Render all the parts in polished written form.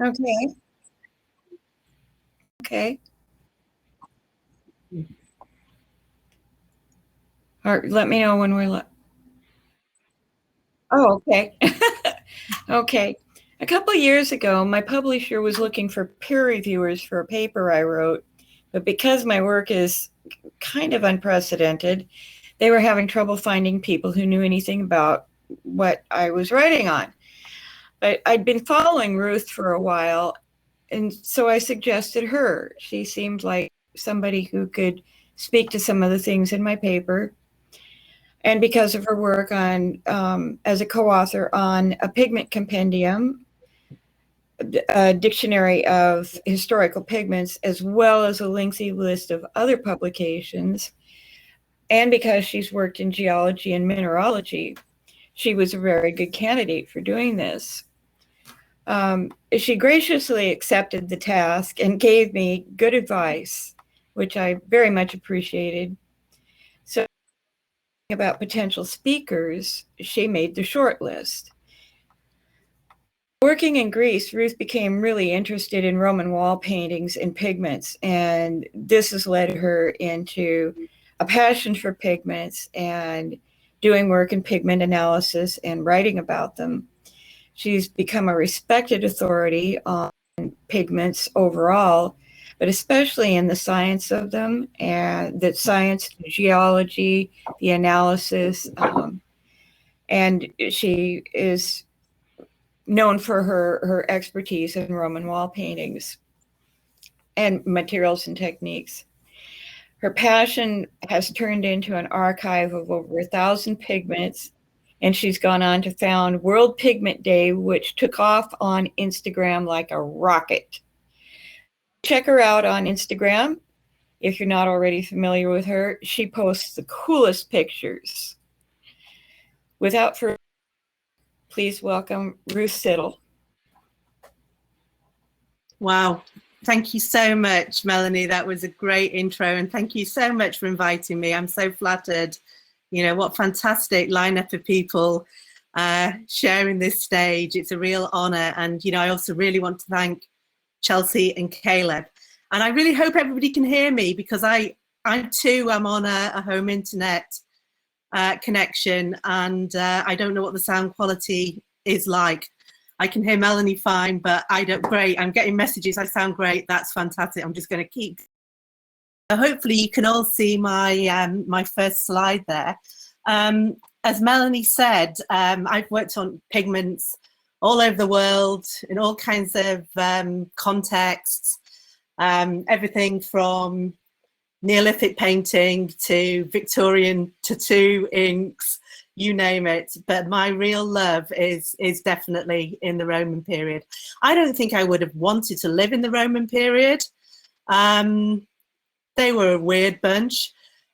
Okay. Okay. Or let me know when we're. Oh, okay. Okay. A couple years ago, my publisher was looking for peer reviewers for a paper I wrote, but because my work is kind of unprecedented, they were having trouble finding people who knew anything about what I was writing on. But I'd been following Ruth for a while, and so I suggested her. She seemed like somebody who could speak to some of the things in my paper. And because of her work on as a co-author on a Pigment Compendium, a dictionary of historical pigments, as well as a lengthy list of other publications, and because she's worked in geology and mineralogy, she was a very good candidate for doing this. She graciously accepted the task and gave me good advice, which I very much appreciated. So, about potential speakers, she made the short list. Working in Greece, Ruth became really interested in Roman wall paintings and pigments, and this has led her into a passion for pigments and doing work in pigment analysis and writing about them. She's become a respected authority on pigments overall, but especially in the science of them, and the science, the geology, the analysis, and she is known for her expertise in Roman wall paintings and materials and techniques. Her passion has turned into an archive of over 1,000 pigments, and she's gone on to found World Pigment Day, which took off on Instagram like a rocket. Check her out on Instagram if you're not already familiar with her. She posts the coolest pictures. Without further, please welcome Ruth Siddall. Wow. Thank you so much, Melanie. That was a great intro, and thank you so much for inviting me. I'm so flattered. You know, what fantastic lineup of people sharing this stage. It's a real honor. And, you know, I also really want to thank Chelsea and Caleb. And I really hope everybody can hear me, because I too am on a home internet connection, and I don't know what the sound quality is like. I can hear Melanie fine, but I don't. Great, I'm getting messages. I sound great. That's fantastic. I'm just going to keep. So hopefully you can all see my my first slide there. As Melanie said, I've worked on pigments all over the world in all kinds of contexts. Everything from Neolithic painting to Victorian tattoo inks, you name it. But my real love is definitely in the Roman period. I don't think I would have wanted to live in the Roman period. They were a weird bunch,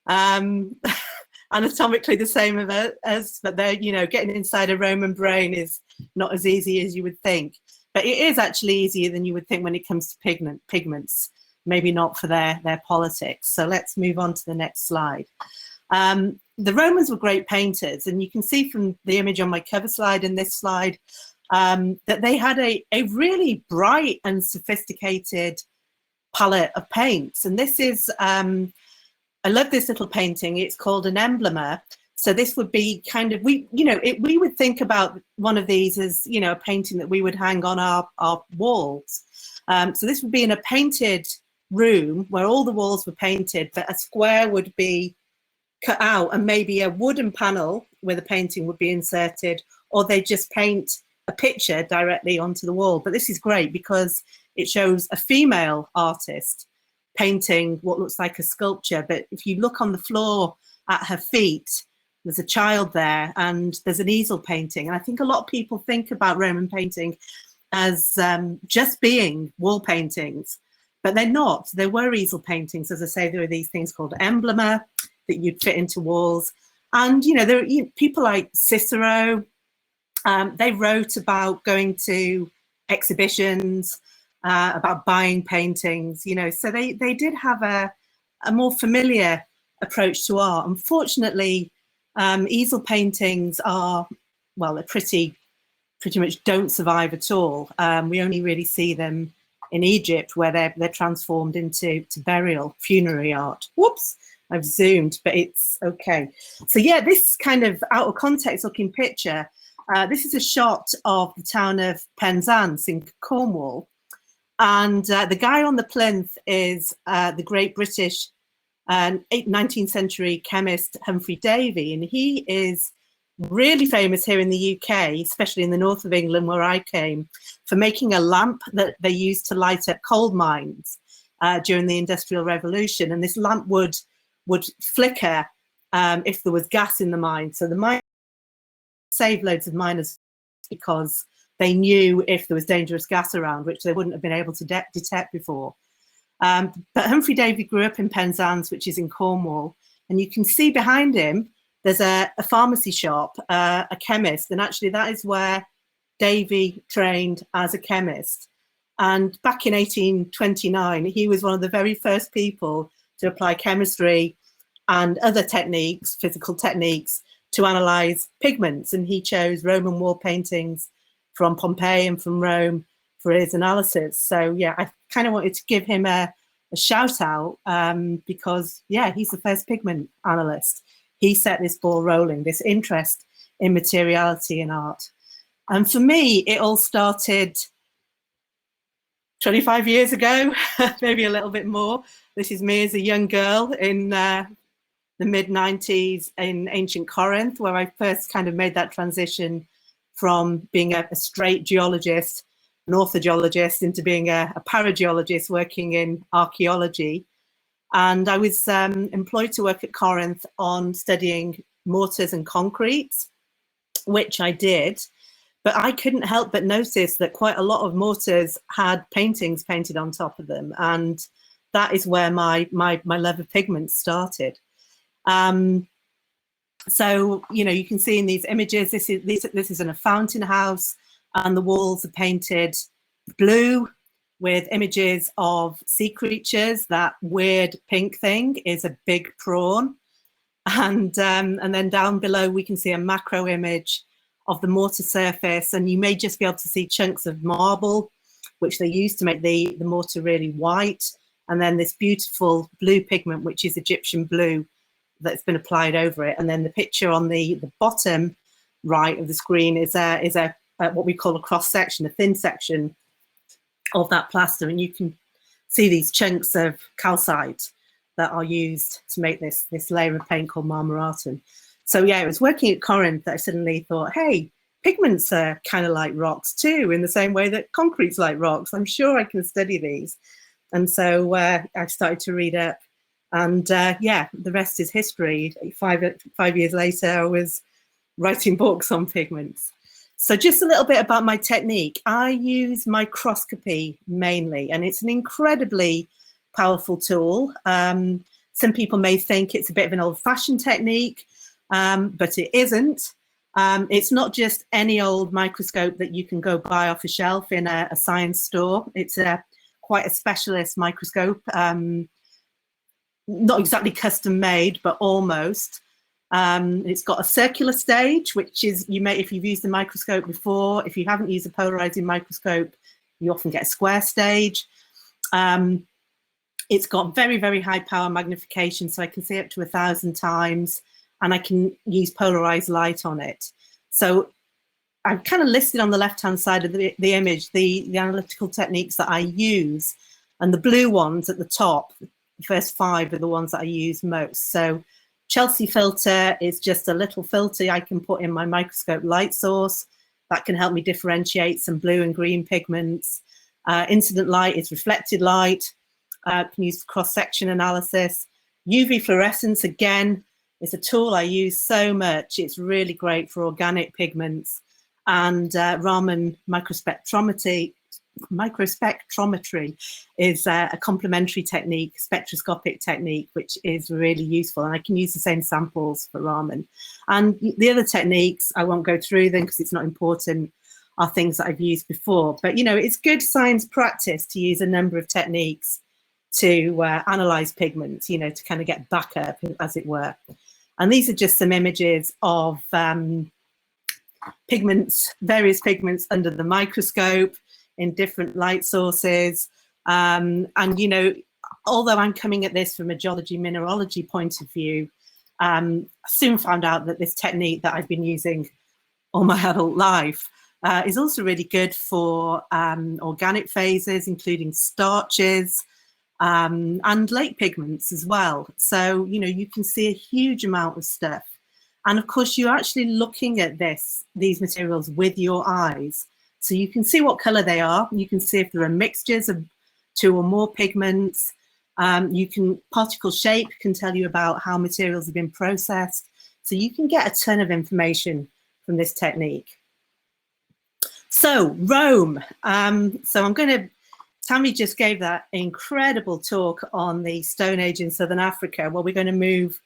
anatomically the same as, but they're, you know, getting inside a Roman brain is not as easy as you would think. But it is actually easier than you would think when it comes to pigments. Maybe not for their politics. So let's move on to the next slide. The Romans were great painters, and you can see from the image on my cover slide and this slide that they had a really bright and sophisticated palette of paints. And this is, I love this little painting. It's called an emblema. So this would be kind of, we would think about one of these as, you know, a painting that we would hang on our walls. So this would be in a painted room where all the walls were painted, but a square would be cut out and maybe a wooden panel where the painting would be inserted, or they just paint a picture directly onto the wall. But this is great because it shows a female artist painting what looks like a sculpture. But if you look on the floor at her feet, there's a child there, and there's an easel painting. And I think a lot of people think about Roman painting as just being wall paintings, but they're not. There were easel paintings. As I say, there were these things called emblema that you'd fit into walls. And, you know, there are people like Cicero. They wrote about going to exhibitions, about buying paintings, you know, so they did have a more familiar approach to art. Unfortunately, easel paintings are, well, they're pretty much don't survive at all. We only really see them in Egypt, where they're transformed into burial, funerary art. Whoops, I've zoomed, but it's okay. So yeah, this kind of out of context looking picture, this is a shot of the town of Penzance in Cornwall. And the guy on the plinth is the great British 19th century chemist Humphrey Davy, and he is really famous here in the UK, especially in the north of England where I came, for making a lamp that they used to light up coal mines during the Industrial Revolution. And this lamp would flicker if there was gas in the mine. So the mine saved loads of miners because they knew if there was dangerous gas around, which they wouldn't have been able to detect before. But Humphrey Davy grew up in Penzance, which is in Cornwall, and you can see behind him there's a pharmacy shop, a chemist, and actually that is where Davy trained as a chemist. And back in 1829, he was one of the very first people to apply chemistry and other techniques, physical techniques, to analyze pigments. And he chose Roman wall paintings from Pompeii and from Rome for his analysis. So yeah, I kind of wanted to give him a shout out because yeah, he's the first pigment analyst. He set this ball rolling, this interest in materiality in art. And for me, it all started 25 years ago, maybe a little bit more. This is me as a young girl in the mid-90s in ancient Corinth, where I first kind of made that transition from being a straight geologist, an orthogeologist, into being a parageologist working in archaeology. And I was employed to work at Corinth on studying mortars and concretes, which I did. But I couldn't help but notice that quite a lot of mortars had paintings painted on top of them. And that is where my love of pigments started. So, you know, you can see in these images, this is in a fountain house, and the walls are painted blue with images of sea creatures. That weird pink thing is a big prawn. And then down below, we can see a macro image of the mortar surface, and you may just be able to see chunks of marble, which they used to make the mortar really white. And then this beautiful blue pigment, which is Egyptian blue, that's been applied over it. And then the picture on the bottom right of the screen is a what we call a cross section, a thin section of that plaster, and you can see these chunks of calcite that are used to make this layer of paint called marmoratum. So yeah, it was working at Corinth that I suddenly thought, hey, pigments are kind of like rocks too, in the same way that concrete's like rocks. I'm sure I can study these. And so I started to read up, and yeah, the rest is history. 5 years later, I was writing books on pigments. So just a little bit about my technique. I use microscopy mainly, and it's an incredibly powerful tool. Some people may think it's a bit of an old-fashioned technique, but it isn't. It's not just any old microscope that you can go buy off a shelf in a science store. It's quite a specialist microscope, not exactly custom made, but almost. It's got a circular stage, which is, you may, if you've used a microscope before, if you haven't used a polarizing microscope, you often get a square stage. It's got very, very high power magnification, so I can see up to 1,000 times, and I can use polarized light on it. So I've kind of listed on the left-hand side of the image the analytical techniques that I use, and the blue ones at the top, the first 5 are the ones that I use most. So Chelsea filter is just a little filter I can put in my microscope light source that can help me differentiate some blue and green pigments. Incident light is reflected light. Can use cross-section analysis. UV fluorescence, again, is a tool I use so much. It's really great for organic pigments. And Raman microspectrometry is a complementary technique, spectroscopic technique, which is really useful. And I can use the same samples for Raman. And the other techniques, I won't go through them because it's not important, are things that I've used before. But, you know, it's good science practice to use a number of techniques to analyze pigments, you know, to kind of get back up, as it were. And these are just some images of pigments, various pigments under the microscope in different light sources. And, you know, although I'm coming at this from a geology mineralogy point of view, I soon found out that this technique that I've been using all my adult life is also really good for organic phases, including starches, and lake pigments as well. So, you know, you can see a huge amount of stuff. And of course, you're actually looking at these materials with your eyes. So you can see what color they are. You can see if there are mixtures of 2 or more pigments. Particle shape can tell you about how materials have been processed. So you can get a ton of information from this technique. So Rome. Tammy just gave that incredible talk on the Stone Age in Southern Africa. Well, we're going to move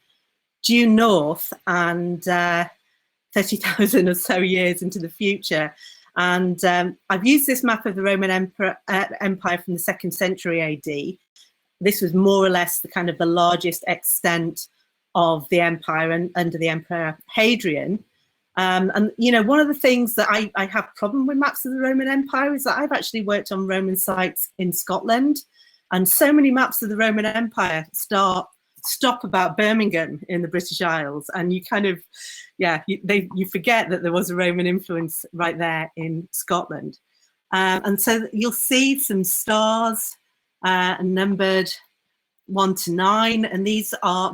due north and 30,000 or so years into the future. And I've used this map of the Roman Empire from the 2nd century AD. This was more or less the largest extent of the empire and under the Emperor Hadrian. And, you know, one of the things that I have problem with maps of the Roman Empire is that I've actually worked on Roman sites in Scotland, and so many maps of the Roman Empire stop about Birmingham in the British Isles, and you you forget that there was a Roman influence right there in Scotland. And so you'll see some stars numbered 1 to 9, and these are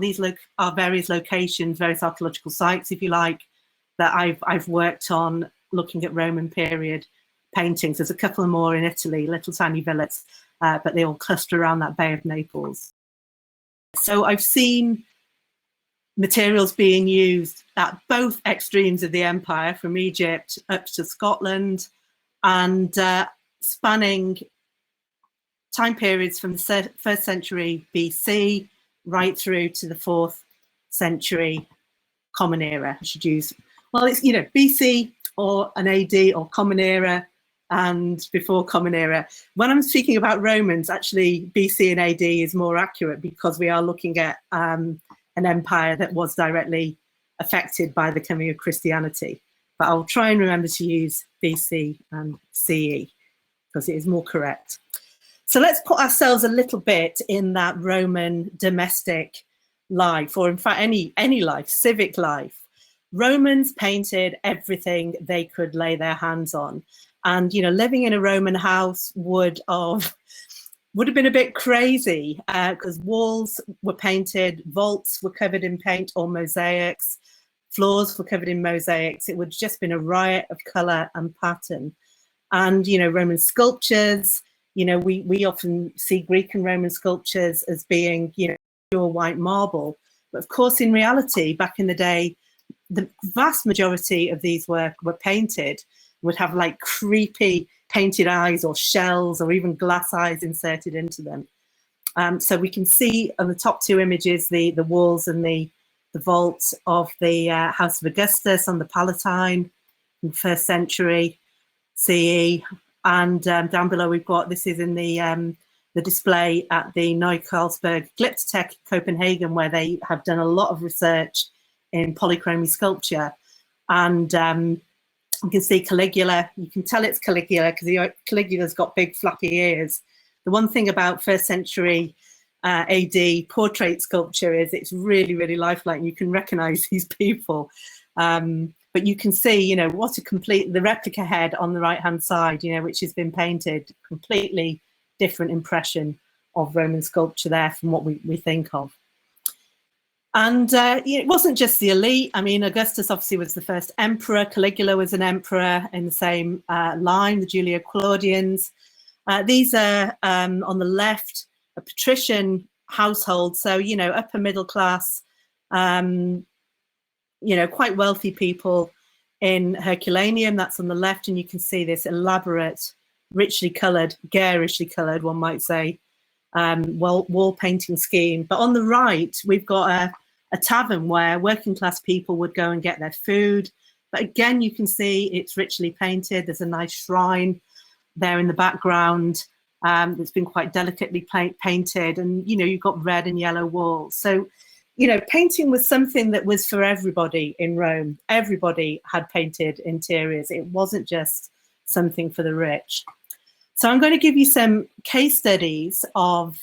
various locations, various archaeological sites, if you like, that I've worked on looking at Roman period paintings. There's a couple more in Italy, little tiny villages, but they all cluster around that Bay of Naples. So I've seen materials being used at both extremes of the empire, from Egypt up to Scotland, and spanning time periods from the 1st century BC right through to the 4th century Common Era. I should use, well, it's, you know, BC or an AD or Common Era and before Common Era. When I'm speaking about Romans, actually BC and AD is more accurate, because we are looking at an empire that was directly affected by the coming of Christianity. But I'll try and remember to use BC and CE because it is more correct. So let's put ourselves a little bit in that Roman domestic life, or in fact any life, civic life. Romans painted everything they could lay their hands on. And, you know, living in a Roman house would have been a bit crazy, because walls were painted, vaults were covered in paint or mosaics, floors were covered in mosaics. It would have just been a riot of color and pattern. And, you know, Roman sculptures, you know, we often see Greek and Roman sculptures as being, you know, pure white marble. But of course, in reality, back in the day, the vast majority of these were painted, would have like creepy painted eyes or shells or even glass eyes inserted into them. So we can see on the top 2 images the walls and the vault of the House of Augustus on the Palatine in the 1st century CE. And down below we've got, this is in the display at the Neue Carlsberg Glyptothek Copenhagen, where they have done a lot of research in polychromy sculpture. And you can see Caligula. You can tell it's Caligula because Caligula's got big flappy ears. The one thing about 1st century AD portrait sculpture is it's really, really lifelike. You can recognize these people. But you can see, you know, the replica head on the right-hand side, you know, which has been painted, completely different impression of Roman sculpture there from what we think of. And it wasn't just the elite. I mean, Augustus obviously was the first emperor. Caligula was an emperor in the same line, the Julio-Claudians. These are, on the left, a patrician household. So, you know, upper middle class, you know, quite wealthy people in Herculaneum. That's on the left. And you can see this elaborate, richly coloured, garishly coloured, one might say, wall painting scheme. But on the right, we've got a tavern where working class people would go and get their food. But again, you can see it's richly painted. There's a nice shrine there in the background. that's been quite delicately painted, and you've got red and yellow walls. So painting was something that was for everybody in Rome. Everybody had painted interiors. It wasn't just something for the rich. So I'm going to give you some case studies of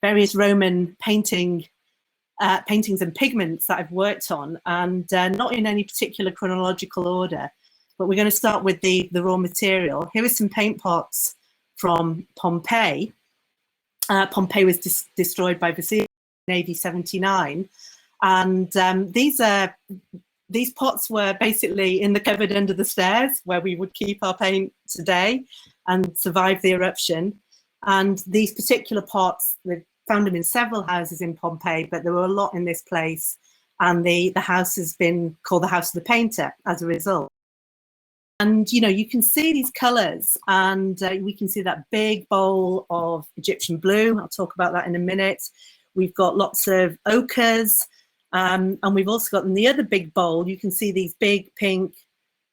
various Roman paintings and pigments that I've worked on, and not in any particular chronological order, but we're going to start with the raw material. Here are some paint pots from Pompeii. Pompeii was destroyed by Vesuvius in AD 79, and these pots were basically in the cupboard under the stairs where we would keep our paint today and survive the eruption. And these particular pots, we found them in several houses in Pompeii, but there were a lot in this place, and the house has been called the House of the Painter as a result. And you can see these colors, and we can see that big bowl of Egyptian blue. I'll talk about that in a minute. We've got lots of ochres, and we've also got in the other big bowl, you can see these big pink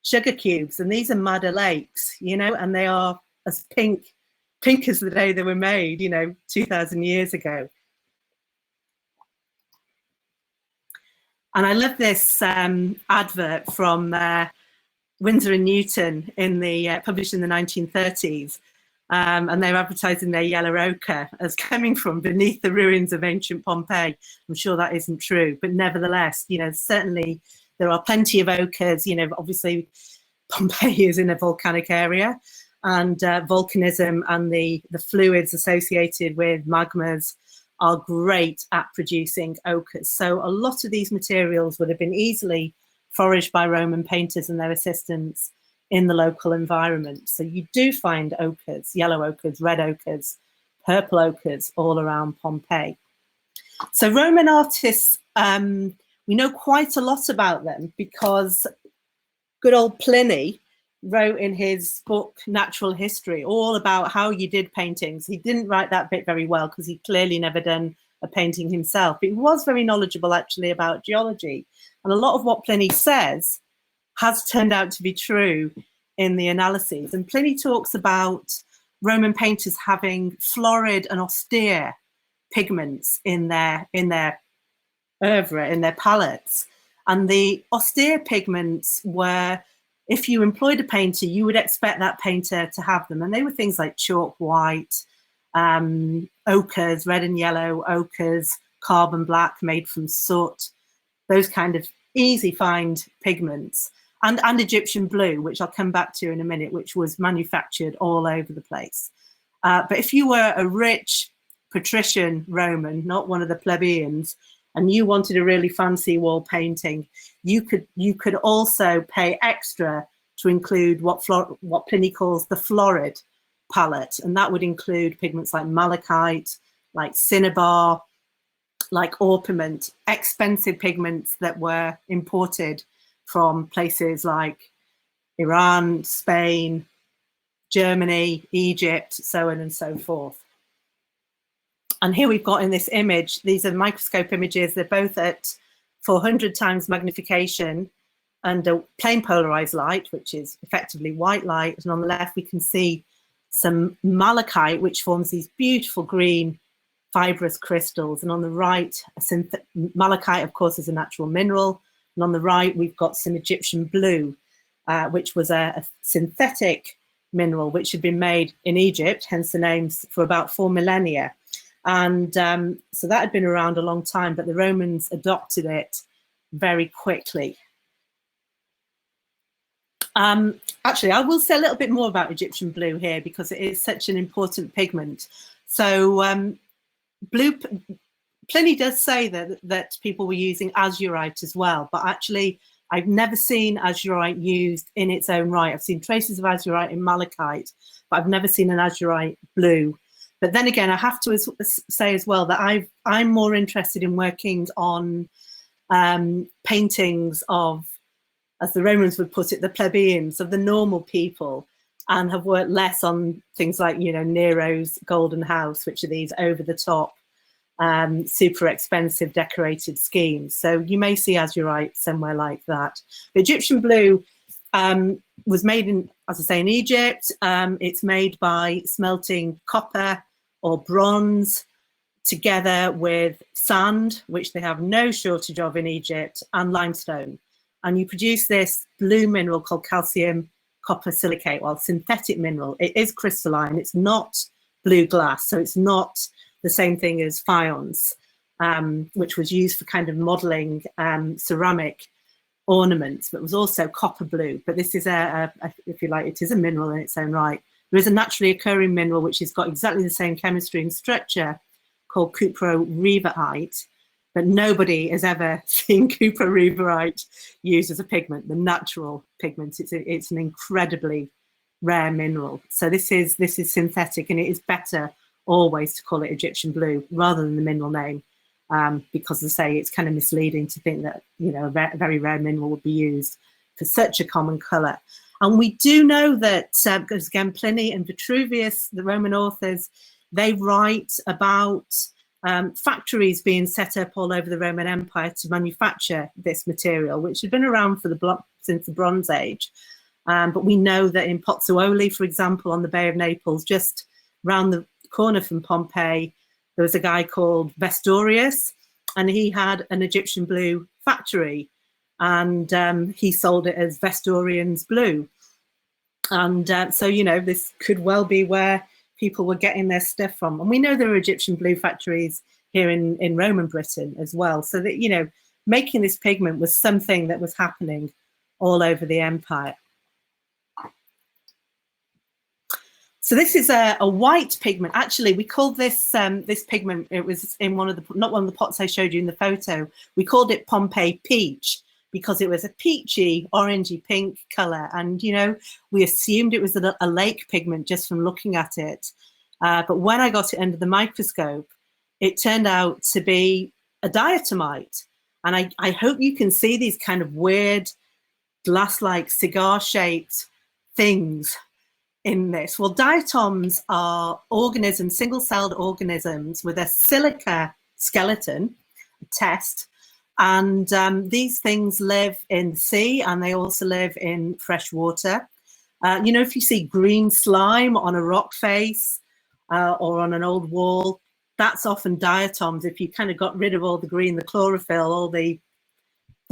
sugar cubes, and these are madder lakes, and they are as pink as the day they were made, 2,000 years ago. And I love this advert from Winsor and Newton published in the 1930s, and they're advertising their yellow ochre as coming from beneath the ruins of ancient Pompeii. I'm sure that isn't true, but nevertheless, certainly there are plenty of ochres. Obviously Pompeii is in a volcanic area, and volcanism and the fluids associated with magmas are great at producing ochres. So a lot of these materials would have been easily foraged by Roman painters and their assistants in the local environment. So you do find ochres, yellow ochres, red ochres, purple ochres all around Pompeii. So Roman artists, we know quite a lot about them because good old Pliny wrote in his book Natural History all about how you did paintings. He didn't write that bit very well because he'd clearly never done a painting himself, but he was very knowledgeable actually about geology. And a lot of what Pliny says has turned out to be true in the analyses. And Pliny talks about Roman painters having florid and austere pigments in their oeuvre, in their palettes. And the austere pigments were, if you employed a painter, you would expect that painter to have them. And they were things like chalk white, ochres, red and yellow ochres, carbon black made from soot, those kind of easy find pigments, and Egyptian blue, which I'll come back to in a minute, which was manufactured all over the place. But if you were a rich patrician Roman, not one of the plebeians, and you wanted a really fancy wall painting, you could also pay extra to include what Pliny calls the florid palette, and that would include pigments like malachite, like cinnabar, like orpiment, expensive pigments that were imported from places like Iran, Spain, Germany, Egypt, so on and so forth. And here we've got in this image, these are microscope images. They're both at 400 times magnification under plain polarized light, which is effectively white light. And on the left, we can see some malachite, which forms these beautiful green fibrous crystals. And on the right, malachite, of course, is a natural mineral. And on the right, we've got some Egyptian blue, which was a synthetic mineral, which had been made in Egypt, hence the names, for about 4 millennia. And so that had been around a long time, but the Romans adopted it very quickly. Actually, I will say a little bit more about Egyptian blue here because it is such an important pigment. So Pliny does say that people were using azurite as well, but actually I've never seen azurite used in its own right. I've seen traces of azurite in malachite, but I've never seen an azurite blue. But then again, I have to say as well that I'm more interested in working on paintings of, as the Romans would put it, the plebeians, of the normal people, and have worked less on things like, Nero's Golden House, which are these over-the-top, super expensive decorated schemes. So you may see azurite somewhere like that. But Egyptian blue was made as I say, in Egypt. It's made by smelting copper or bronze together with sand, which they have no shortage of in Egypt, and limestone. And you produce this blue mineral called calcium copper silicate, well, synthetic mineral. It is crystalline. It's not blue glass, so it's not the same thing as faience, which was used for kind of modeling ceramic ornaments, but was also copper blue. But this is if you like, it is a mineral in its own right. There is a naturally occurring mineral which has got exactly the same chemistry and structure called cuproreverite, but nobody has ever seen cuproreverite used as a pigment, the natural pigment. It's an incredibly rare mineral. So this is synthetic, and it is better always to call it Egyptian blue rather than the mineral name, because, as I say, it's kind of misleading to think that, you know, a very rare mineral would be used for such a common colour. And we do know that, because again, Pliny and Vitruvius, the Roman authors, they write about factories being set up all over the Roman Empire to manufacture this material, which had been around for since the Bronze Age. But we know that in Pozzuoli, for example, on the Bay of Naples, just round the corner from Pompeii, there was a guy called Vestorius, and he had an Egyptian blue factory, and he sold it as Vestorian's blue. And so, you know, this could well be where people were getting their stuff from. And we know there are Egyptian blue factories here in Roman Britain as well. So that, you know, making this pigment was something that was happening all over the empire. So this is a white pigment. Actually, we called this this pigment, it was in not one of the pots I showed you in the photo, we called it Pompeii peach, because it was a peachy, orangey pink color. And, you know, we assumed it was a lake pigment just from looking at it. But when I got it under the microscope, it turned out to be a diatomite. And I hope you can see these kind of weird glass-like cigar-shaped things in this. Well, diatoms are organisms, single-celled organisms with a silica skeleton, a test. And these things live in the sea, and they also live in fresh water. You know, if you see green slime on a rock face or on an old wall, that's often diatoms. If you kind of got rid of all the green, the chlorophyll, all the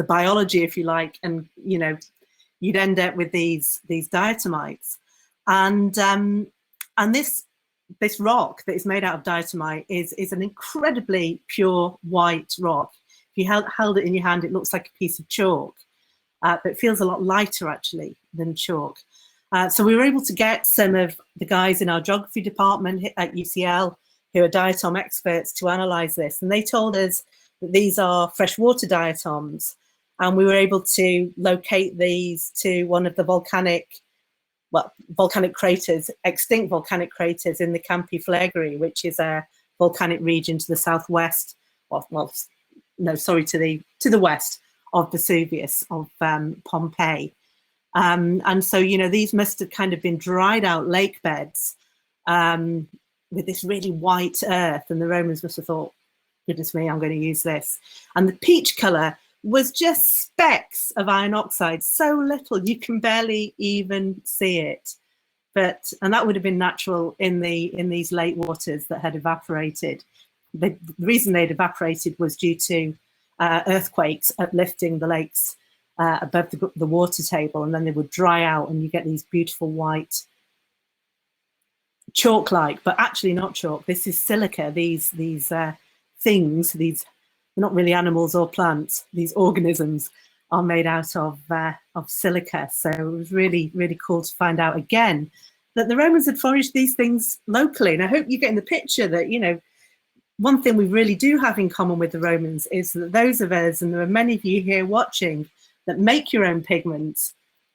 biology, if you like, and, you know, you'd end up with these diatomites. And this rock that is made out of diatomite is an incredibly pure white rock. If you held it in your hand, it looks like a piece of chalk, but it feels a lot lighter actually than chalk. So we were able to get some of the guys in our geography department at UCL, who are diatom experts, to analyze this. And they told us that these are freshwater diatoms. And we were able to locate these to one of the volcanic craters, extinct volcanic craters in the Campi Flegrei, which is a volcanic region to the southwest, to the west of Vesuvius, of Pompeii. And so, you know, these must have kind of been dried out lake beds with this really white earth, and the Romans must have thought, goodness me, I'm going to use this. And the peach color was just specks of iron oxide, so little you can barely even see it. And that would have been natural in these lake waters that had evaporated. The reason they'd evaporated was due to earthquakes uplifting the lakes above the water table, and then they would dry out, and you get these beautiful white chalk-like, but actually not chalk. This is silica. These things, they're not really animals or plants. These organisms are made out of silica. So it was really, really cool to find out again that the Romans had foraged these things locally. And I hope you get in the picture that, you know, one thing we really do have in common with the Romans is that those of us, and there are many of you here watching, that make your own pigments,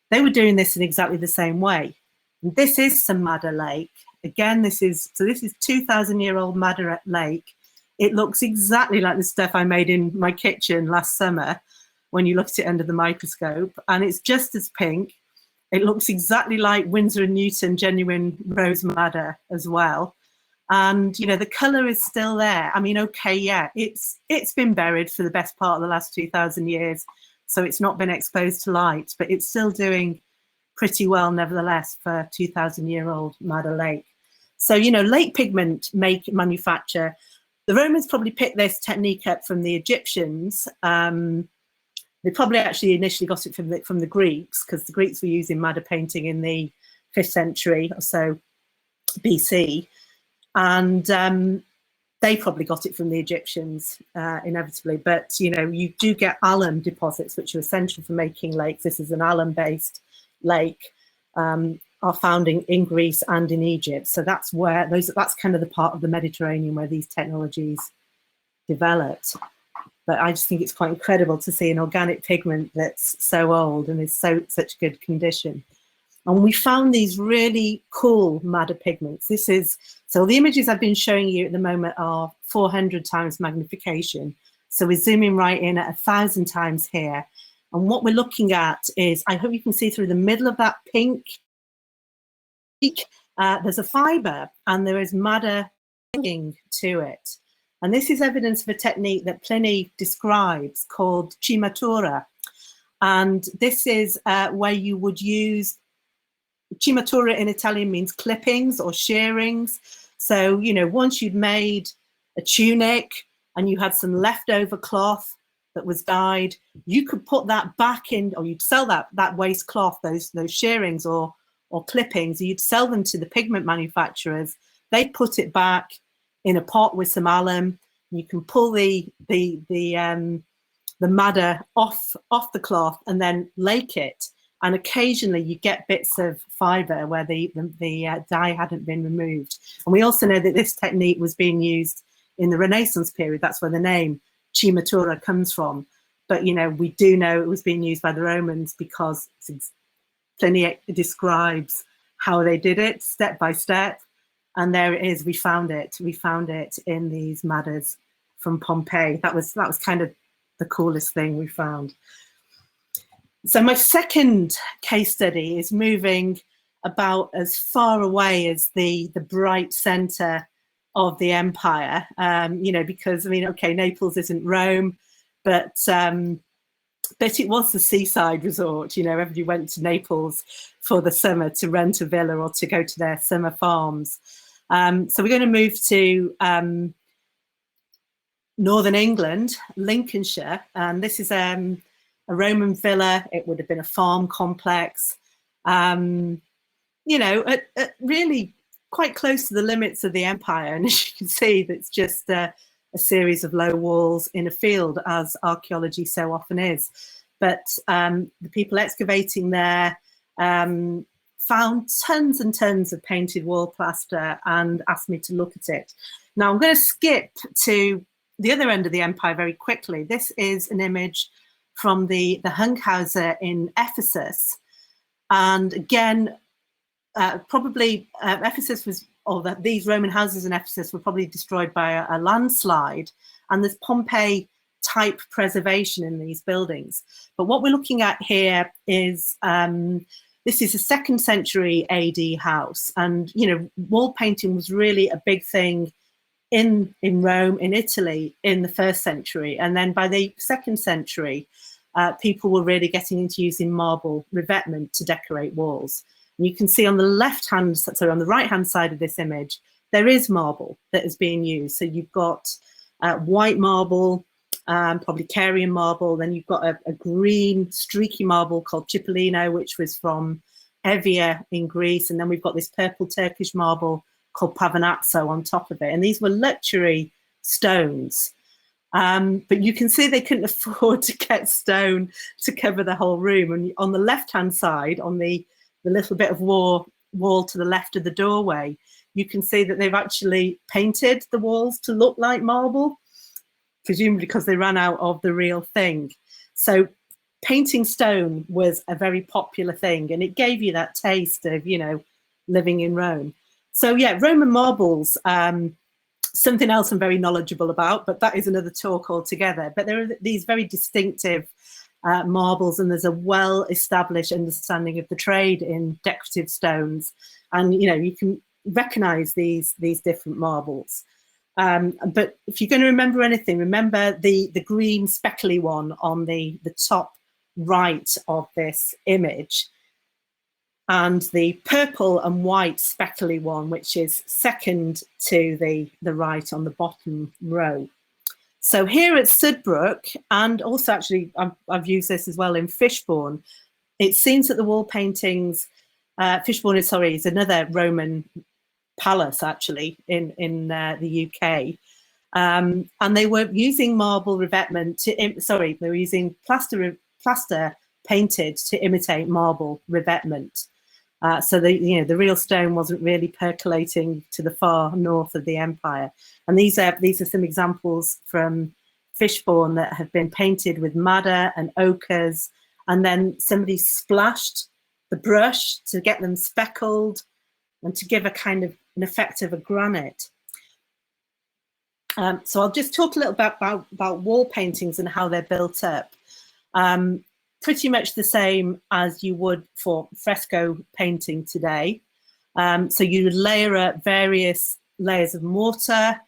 they were doing this in exactly the same way. And this is some Madder Lake. Again, this is 2,000-year-old Madder Lake. It looks exactly like the stuff I made in my kitchen last summer when you looked at it under the microscope, and it's just as pink. It looks exactly like Winsor & Newton genuine rose madder as well. And, you know, the color is still there. I mean, okay, yeah, it's been buried for the best part of the last 2,000 years, so it's not been exposed to light, but it's still doing pretty well, nevertheless, for a 2,000-year-old madder lake. So, you know, lake pigment manufacture, the Romans probably picked this technique up from the Egyptians. They probably actually initially got it from the Greeks, because the Greeks were using madder painting in the 5th century or so BC. And they probably got it from the Egyptians, inevitably. But, you know, you do get alum deposits, which are essential for making lakes. This is an alum-based lake, are found in Greece and in Egypt. So that's where that's kind of the part of the Mediterranean where these technologies developed. But I just think it's quite incredible to see an organic pigment that's so old and is such good condition. And we found these really cool madder pigments. So the images I've been showing you at the moment are 400 times magnification. So we're zooming right in at 1,000 times here. And what we're looking at is, I hope you can see through the middle of that pink, there's a fiber and there is madder clinging to it. And this is evidence of a technique that Pliny describes called cimatura. And this is where you would use, cimatura in Italian means clippings or shearings. So, you know, once you'd made a tunic and you had some leftover cloth that was dyed, you could put that back in, or you'd sell that waste cloth, those shearings or clippings, you'd sell them to the pigment manufacturers. They'd put it back in a pot with some alum. You can pull the madder off the cloth and then lake it. And occasionally you get bits of fiber where the dye hadn't been removed. And we also know that this technique was being used in the Renaissance period. That's where the name cimatura comes from. But, you know, we do know it was being used by the Romans because Pliny describes how they did it step by step. And there it is. We found it. We found it in these madders from Pompeii. That was kind of the coolest thing we found. So my second case study is moving about as far away as the bright center of the empire, you know, because, I mean, okay, Naples isn't Rome, but it was the seaside resort. You know, everybody went to Naples for the summer to rent a villa or to go to their summer farms. So we're going to move to northern England, Lincolnshire, and this is a Roman villa. It would have been a farm complex, you know, at really quite close to the limits of the empire. And as you can see, that's just a series of low walls in a field, as archaeology so often is. But the people excavating there found tons and tons of painted wall plaster and asked me to look at it. Now I'm going to skip to the other end of the empire very quickly. This is an image from the Hunghauser in Ephesus. And again, probably Ephesus was, or these Roman houses in Ephesus were probably destroyed by a landslide. And there's Pompeii type preservation in these buildings. But what we're looking at here is, this is a 2nd century AD house. And, you know, wall painting was really a big thing in Rome, in Italy, in the 1st century. And then by the 2nd century, people were really getting into using marble revetment to decorate walls. And you can see on the left-hand, so on the right-hand side of this image, there is marble that is being used. So you've got white marble, probably Carian marble. Then you've got a green streaky marble called Cipollino, which was from Evia in Greece. And then we've got this purple Turkish marble called Pavonazzo on top of it. And these were luxury stones. But you can see they couldn't afford to get stone to cover the whole room. And on the left-hand side, on the little bit of wall to the left of the doorway, you can see that they've actually painted the walls to look like marble, presumably because they ran out of the real thing. So painting stone was a very popular thing, and it gave you that taste of, you know, living in Rome. So yeah, Roman marbles, something else I'm very knowledgeable about, but that is another talk altogether. But there are these very distinctive marbles, and there's a well-established understanding of the trade in decorative stones. And, you know, you can recognize these different marbles. But if you're going to remember anything, remember the green speckly one on the top right of this image. and the purple and white speckly one, which is second to the right on the bottom row. So here at Sudbrook, and also actually I've used this as well in Fishbourne, it seems that the wall paintings, Fishbourne is another Roman palace actually in the UK, and they were using marble revetment they were using plaster painted to imitate marble revetment. So the real stone wasn't really percolating to the far north of the empire. And these are some examples from Fishbourne that have been painted with madder and ochres, and then somebody splashed the brush to get them speckled and to give a kind of an effect of a granite. So I'll just talk a little bit about wall paintings and how they're built up. Pretty much the same as you would for fresco painting today. So you would layer up various layers of mortar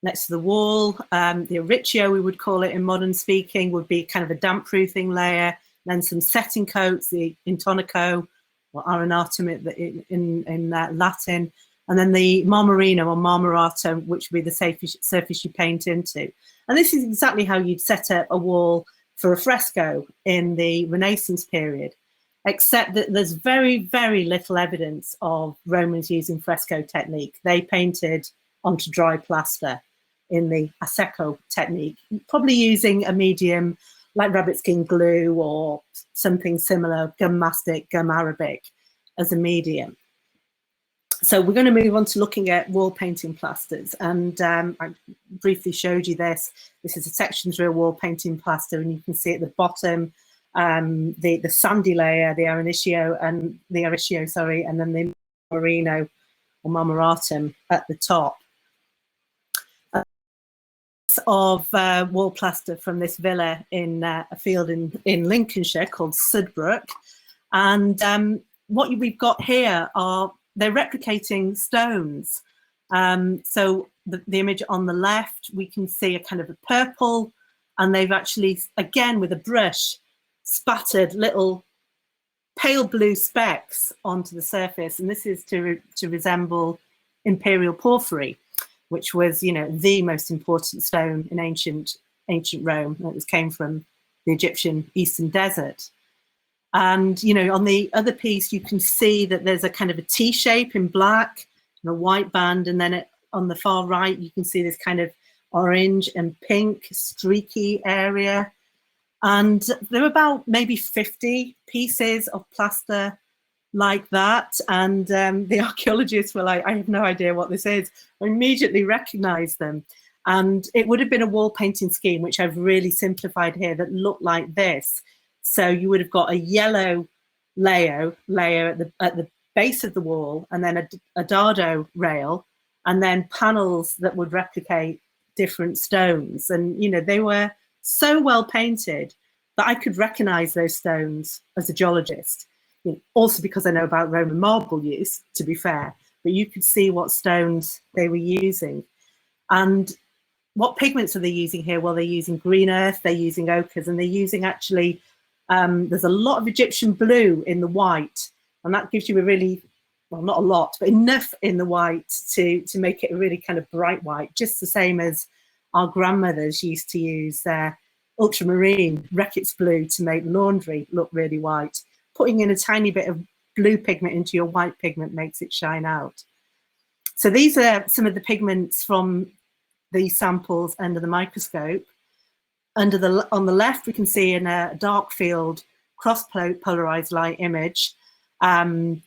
next to the wall. The oricio, we would call it in modern speaking, would be kind of a damp proofing layer, then some setting coats, the intonico or arenatum in Latin, and then the marmorino or marmoratum, which would be the surface you paint into. And this is exactly how you'd set up a wall for a fresco in the Renaissance period, except that there's very, very little evidence of Romans using fresco technique. They painted onto dry plaster in the a secco technique, probably using a medium like rabbit skin glue or something similar, gum mastic, gum arabic as a medium. So we're going to move on to looking at wall painting plasters, and I briefly showed you this. This is a section through a wall painting plaster, and you can see at the bottom the sandy layer, the arenacio, and then the marino or marmoratum at the top. Of wall plaster from this villa in a field in Lincolnshire called Sudbrook, and what we've got here are they're replicating stones. So the image on the left, we can see a kind of a purple, and they've actually, again, with a brush, spattered little pale blue specks onto the surface. And this is to resemble imperial porphyry, which was, the most important stone in ancient Rome. It came from the Egyptian Eastern Desert. And, on the other piece, you can see that there's a kind of a T shape in black and a white band. And then on the far right, you can see this kind of orange and pink streaky area. And there were about maybe 50 pieces of plaster like that. And the archaeologists were like, I have no idea what this is. I immediately recognized them. And it would have been a wall painting scheme, which I've really simplified here, that looked like this. So you would have got a yellow layer at the base of the wall, and then a dado rail, and then panels that would replicate different stones. And, they were so well painted that I could recognize those stones as a geologist. Also because I know about Roman marble use, to be fair, but you could see what stones they were using. And what pigments are they using here? Well, they're using green earth, they're using ochres, and they're using actually, there's a lot of Egyptian blue in the white, and that gives you a really, well, not a lot, but enough in the white to make it a really kind of bright white, just the same as our grandmothers used to use their ultramarine Reckitt's blue to make laundry look really white. Putting in a tiny bit of blue pigment into your white pigment makes it shine out. So these are some of the pigments from these samples under the microscope. On the left, we can see in a dark field, cross-polarized light image,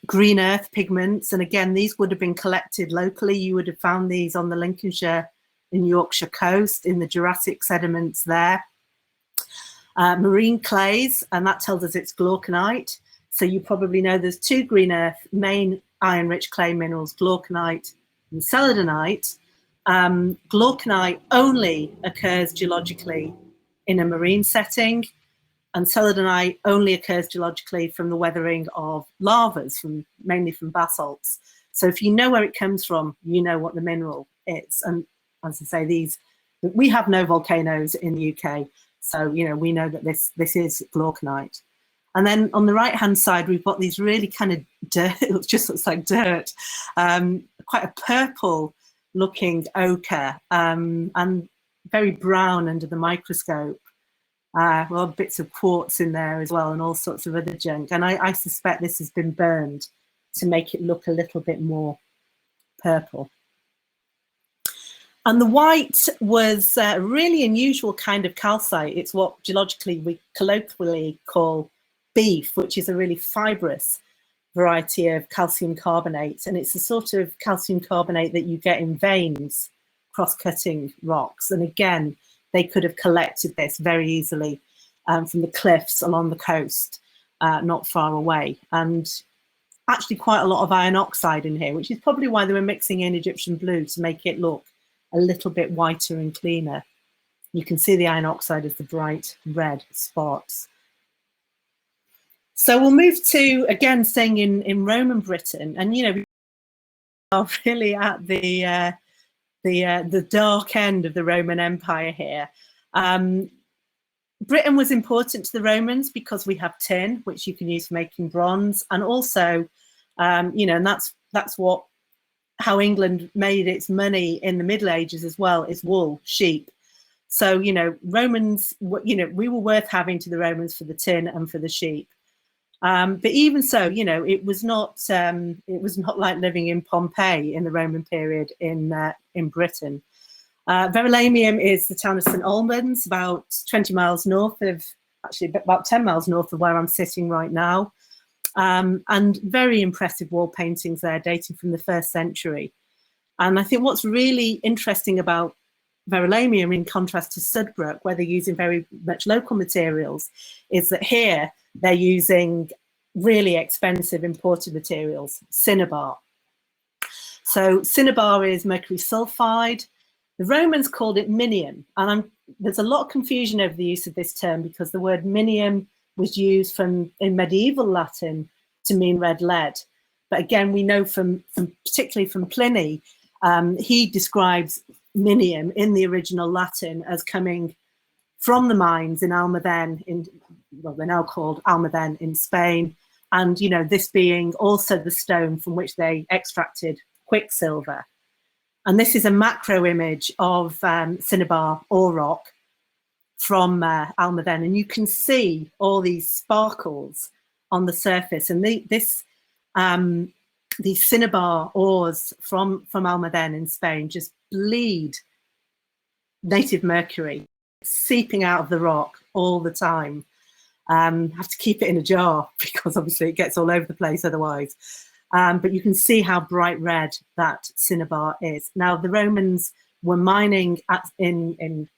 green earth pigments. And again, these would have been collected locally. You would have found these on the Lincolnshire and Yorkshire coast in the Jurassic sediments there. Marine clays, and that tells us it's glauconite. So you probably know there's two green earth main iron-rich clay minerals, glauconite and celadonite. Glauconite only occurs geologically in a marine setting, and celadonite only occurs geologically from the weathering of lavas, mainly from basalts. So if you know where it comes from, you know what the mineral is. And as I say, we have no volcanoes in the UK, so we know that this is glauconite. And then on the right-hand side, we've got these really kind of dirt, it just looks like dirt, quite a purple-looking ochre, and very brown under the microscope. Well, bits of quartz in there as well, and all sorts of other junk. And I suspect this has been burned to make it look a little bit more purple. And the white was a really unusual kind of calcite. It's what geologically we colloquially call beef, which is a really fibrous variety of calcium carbonate. And it's a sort of calcium carbonate that you get in veins, cross-cutting rocks. And again, they could have collected this very easily from the cliffs along the coast, not far away. And actually quite a lot of iron oxide in here, which is probably why they were mixing in Egyptian blue to make it look a little bit whiter and cleaner. You can see the iron oxide as the bright red spots. So we'll move to, again, staying in Roman Britain, and we are really at the dark end of the Roman Empire here. Britain was important to the Romans because we have tin, which you can use for making bronze, and also, and that's how England made its money in the Middle Ages as well, is wool, sheep. So, Romans, we were worth having to the Romans for the tin and for the sheep. But even so, it was not like living in Pompeii in the Roman period in Britain. Verulamium is the town of St Albans, about 20 miles north of, actually about 10 miles north of where I'm sitting right now. And very impressive wall paintings there dating from the 1st century. And I think what's really interesting about Verulamium, in contrast to Sudbrook, where they're using very much local materials, is that here they're using really expensive imported materials, cinnabar. So cinnabar is mercury sulfide. The Romans called it minium, and there's a lot of confusion over the use of this term because the word minium was used in medieval Latin to mean red lead. But again, we know particularly from Pliny, he describes minium in the original Latin as coming from the mines in Almaden, they're now called Almaden in Spain, and this being also the stone from which they extracted quicksilver. And this is a macro image of cinnabar ore rock from Almaden, and you can see all these sparkles on the surface. And these cinnabar ores from Almaden in Spain just bleed native mercury, seeping out of the rock all the time. Have to keep it in a jar because obviously it gets all over the place otherwise. But you can see how bright red that cinnabar is. Now, the Romans were mining in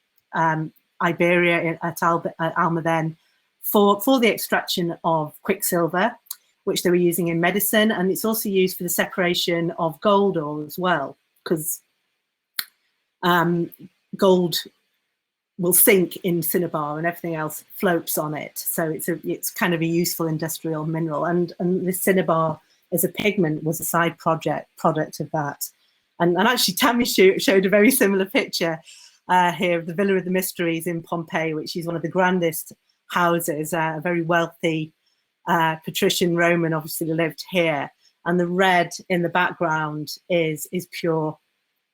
Iberia at Almaden for the extraction of quicksilver, which they were using in medicine, and it's also used for the separation of gold ore as well, because gold will sink in cinnabar and everything else floats on it. So it's kind of a useful industrial mineral, and the cinnabar as a pigment was a side product of that. And actually Tammy showed a very similar picture here of the Villa of the Mysteries in Pompeii, which is one of the grandest houses, a very wealthy patrician Roman obviously lived here. And the red in the background is pure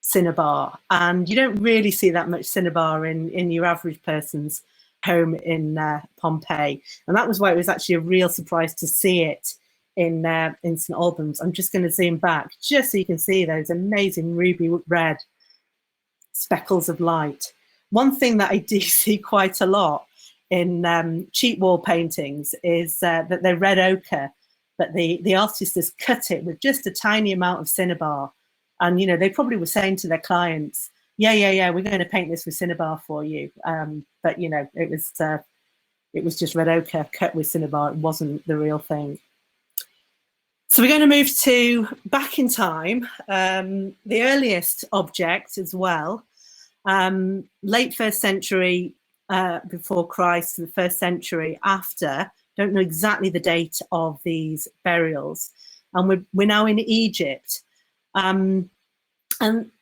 cinnabar. And you don't really see that much cinnabar in your average person's home in Pompeii. And that was why it was actually a real surprise to see it in St Albans. I'm just going to zoom back just so you can see those amazing ruby red speckles of light. One thing that I do see quite a lot in cheap wall paintings is that they're red ochre, but the artist has cut it with just a tiny amount of cinnabar. And they probably were saying to their clients, yeah, we're going to paint this with cinnabar for you. But it was just red ochre cut with cinnabar. It wasn't the real thing. So we're going to move to back in time, the earliest object as well, late 1st century before Christ, the 1st century after. Don't know exactly the date of these burials. And we're now in Egypt. And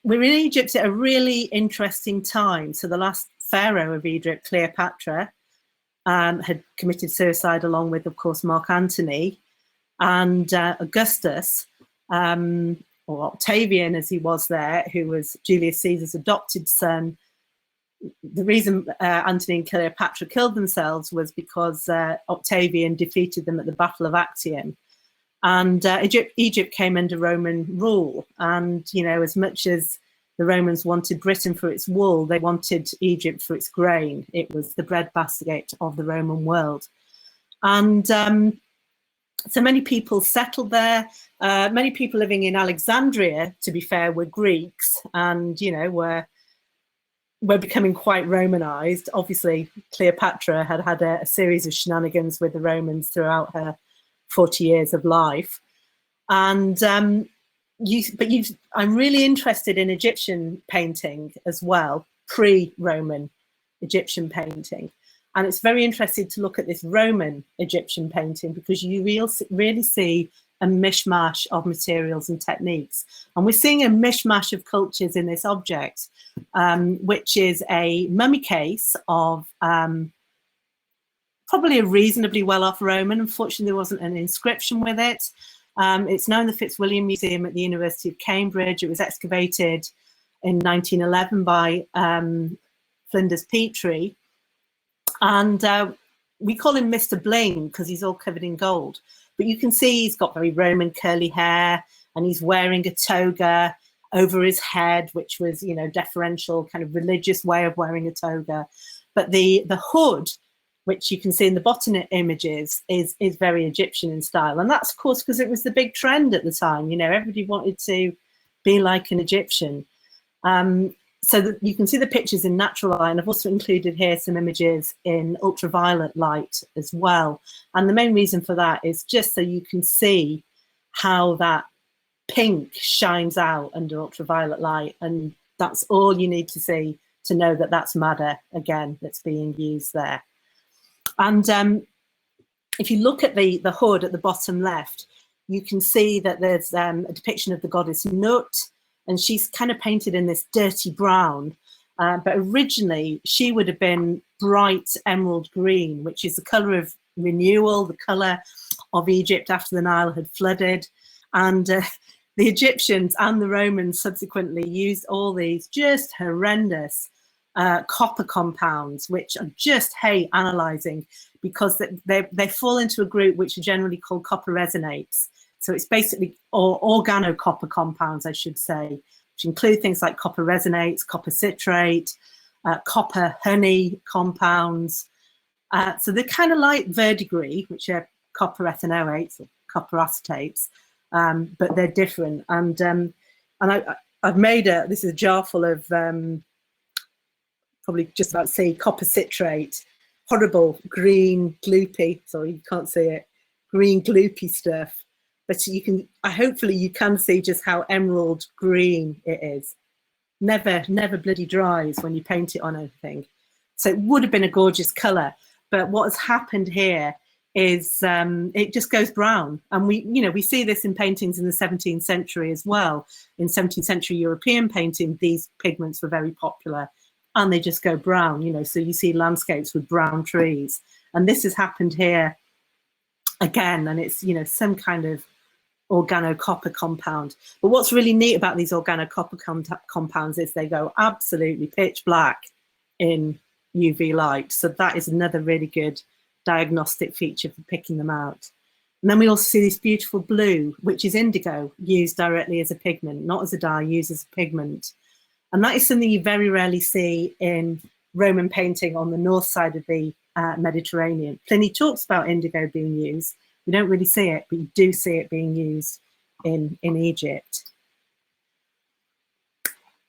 we're in Egypt at a really interesting time. So the last pharaoh of Egypt, Cleopatra, had committed suicide along with, of course, Mark Antony, and Augustus, or Octavian as he was there, who was Julius Caesar's adopted son. The reason Antony and Cleopatra killed themselves was because Octavian defeated them at the Battle of Actium. And Egypt came under Roman rule. And, you know, as much as the Romans wanted Britain for its wool, they wanted Egypt for its grain. It was the breadbasket of the Roman world. And so many people settled there. Many people living in Alexandria, to be fair, were Greeks and, you know, were becoming quite Romanized. Obviously, Cleopatra had had a series of shenanigans with the Romans throughout her 40 years of life. And I'm really interested in Egyptian painting as well, pre-Roman Egyptian painting. And it's very interesting to look at this Roman Egyptian painting because you really see a mishmash of materials and techniques. And we're seeing a mishmash of cultures in this object, which is a mummy case of probably a reasonably well-off Roman. Unfortunately, there wasn't an inscription with it. It's now in the Fitzwilliam Museum at the University of Cambridge. It was excavated in 1911 by Flinders Petrie. And we call him Mr. Bling because he's all covered in gold. But you can see he's got very Roman curly hair and he's wearing a toga over his head, which was, you know, deferential kind of religious way of wearing a toga. But the hood, which you can see in the bottom images, is very Egyptian in style. And that's, of course, because it was the big trend at the time. You know, everybody wanted to be like an Egyptian. So that you can see the pictures in natural light, and I've also included here some images in ultraviolet light as well. And the main reason for that is just so you can see how that pink shines out under ultraviolet light. And that's all you need to see to know that that's madder, again, that's being used there. And if you look at the hood at the bottom left, you can see that there's a depiction of the goddess Nut, and she's kind of painted in this dirty brown, but originally she would have been bright emerald green, which is the colour of renewal, the colour of Egypt after the Nile had flooded. And the Egyptians and the Romans subsequently used all these just horrendous copper compounds, which I just hate analysing because they fall into a group which are generally called copper resonates. So it's basically organocopper compounds, I should say, which include things like copper resonates, copper citrate, copper honey compounds. So they're kind of like verdigris, which are copper ethanoates or copper acetates, but they're different. And I've made this is a jar full of probably just about to say copper citrate, horrible green gloopy. Sorry, you can't see it. Green gloopy stuff. But you can, hopefully you can see just how emerald green it is. Never bloody dries when you paint it on anything. So it would have been a gorgeous colour. But what has happened here is it just goes brown. And we see this in paintings in the 17th century as well. In 17th century European painting, these pigments were very popular and they just go brown, you know, so you see landscapes with brown trees. And this has happened here again, and it's, you know, some kind of organocopper compound. But what's really neat about these organocopper compounds is they go absolutely pitch black in UV light. So that is another really good diagnostic feature for picking them out. And then we also see this beautiful blue, which is indigo, used directly as a pigment, not as a dye, used as a pigment. And that is something you very rarely see in Roman painting on the north side of the Mediterranean. Pliny talks about indigo being used. We don't really see it, but you do see it being used in Egypt.